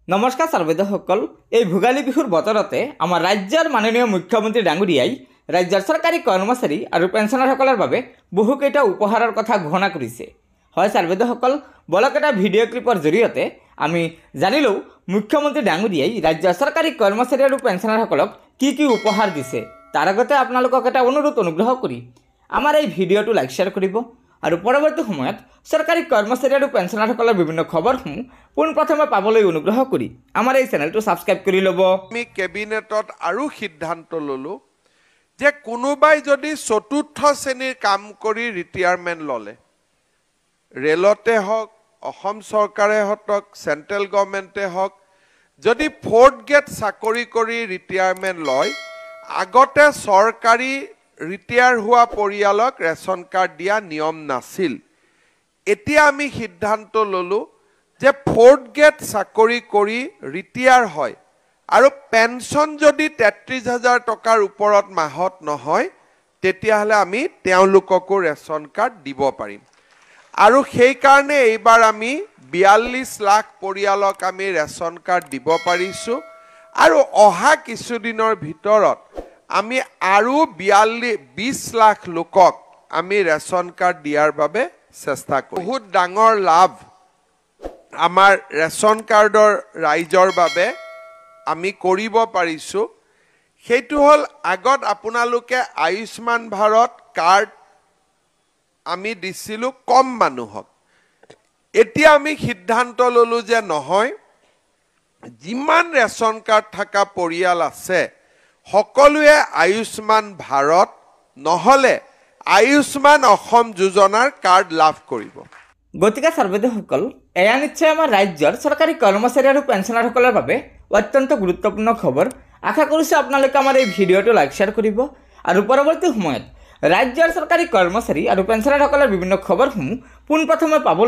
নমস্কাৰ সৰ্বদসকল এই ভোগালী বিহুৰ বতৰতে আমাৰ ৰাজ্যৰ মাননীয় মুখ্যমন্ত্ৰী ডাঙৰীয়াই ৰাজ্যৰ চৰকাৰী কৰ্মচাৰী আৰু পেঞ্চনাৰসকলৰ বাবে বহুকেইটা উপহাৰৰ কথা ঘোষণা কৰিছে। হয় সৰ্বদসকল, বলক এটা ভিডিঅ' ক্লিপৰ জৰিয়তে আমি জানিলোঁ মুখ্যমন্ত্ৰী ডাঙৰীয়াই ৰাজ্যৰ চৰকাৰী কৰ্মচাৰী আৰু পেঞ্চনাৰসকলক কি কি উপহাৰ দিছে। তাৰ আগতে আপোনালোকক এটা অনুগ্ৰহ কৰি আমাৰ এই ভিডিঅ'টো লাইক শ্বেয়াৰ কৰিব আৰু পৰৱৰ্তী সময়ত চৰকাৰী কৰ্মচাৰী আৰু পেঞ্চনাৰসকলৰ বিভিন্ন খবৰসমূহ পোনপ্ৰথমে পাবলৈ অনুগ্ৰহ কৰি আমাৰ এই চেনেলটো ছাবস্ক্ৰাইব কৰি ল'ব। আমি কেবিনেটত আৰু সিদ্ধান্ত ল'লো যে কোনোবাই যদি চতুৰ্থ শ্ৰেণীৰ কাম কৰি ৰিটায়াৰমেণ্ট ল'লে, ৰেলতে হওক, অসম চৰকাৰে হওক, চেণ্ট্ৰেল গভৰ্ণমেণ্টে হওক, যদি ফ'ৰ্থ গ্ৰেড চাকৰি কৰি ৰিটায়াৰমেণ্ট লয়, আগতে চৰকাৰী ৰিটায়াৰ হোৱা পৰিয়ালক ৰেচন কাৰ্ড দিয়া নিয়ম নাছিল। এতিয়া আমি সিদ্ধান্ত ল'লো যে ফ'ৰ্থ গ্ৰেড চাকৰি কৰি ৰিটায়াৰ হয় আৰু পেঞ্চন যদি ৩৩,০০০ টকাৰ ওপৰত মাহত নহয়, তেতিয়াহ'লে আমি তেওঁলোককো ৰেচন কাৰ্ড দিব পাৰিম। আৰু সেইকাৰণে এইবাৰ আমি ৪২ লাখ পৰিয়ালক আমি ৰেচন কাৰ্ড দিব পাৰিছোঁ আৰু অহা কিছুদিনৰ ভিতৰত আমি আৰু ২০ লাখ লোকক আমি ৰেচন কাৰ্ড দিয়াৰ বাবে চেষ্টা কৰিম। বহুত ডাঙৰ লাভ আমাৰ ৰেচন কাৰ্ডৰ ৰাইজৰ বাবে আমি কৰিব পাৰিছোঁ। সেইটো হ'ল, আগত আপোনালোকে আয়ুষ্মান ভাৰত কাৰ্ড আমি দিছিলোঁ কম মানুহক। এতিয়া আমি সিদ্ধান্ত ল'লোঁ যে নহয়, যিমান ৰেচন কাৰ্ড থকা পৰিয়াল আছে সকলোৱে আয়ুষ্মান ভাৰত নহ'লে আয়ুষ্মান অসম যোজনাৰ কাৰ্ড লাভ কৰিব। গতিকে সৰ্বদসকল, এয়া নিশ্চয় আমাৰ ৰাজ্যৰ চৰকাৰী কৰ্মচাৰী আৰু পেঞ্চনাৰসকলৰ বাবে অত্যন্ত গুৰুত্বপূৰ্ণ খবৰ। আশা কৰিছোঁ আপোনালোকে আমাৰ এই ভিডিঅ'টো লাইক শ্বেয়াৰ কৰিব আৰু পৰৱৰ্তী সময়ত ৰাজ্যৰ চৰকাৰী কৰ্মচাৰী আৰু পেঞ্চনাৰসকলৰ বিভিন্ন খবৰসমূহ পোনপ্ৰথমে পাবলৈ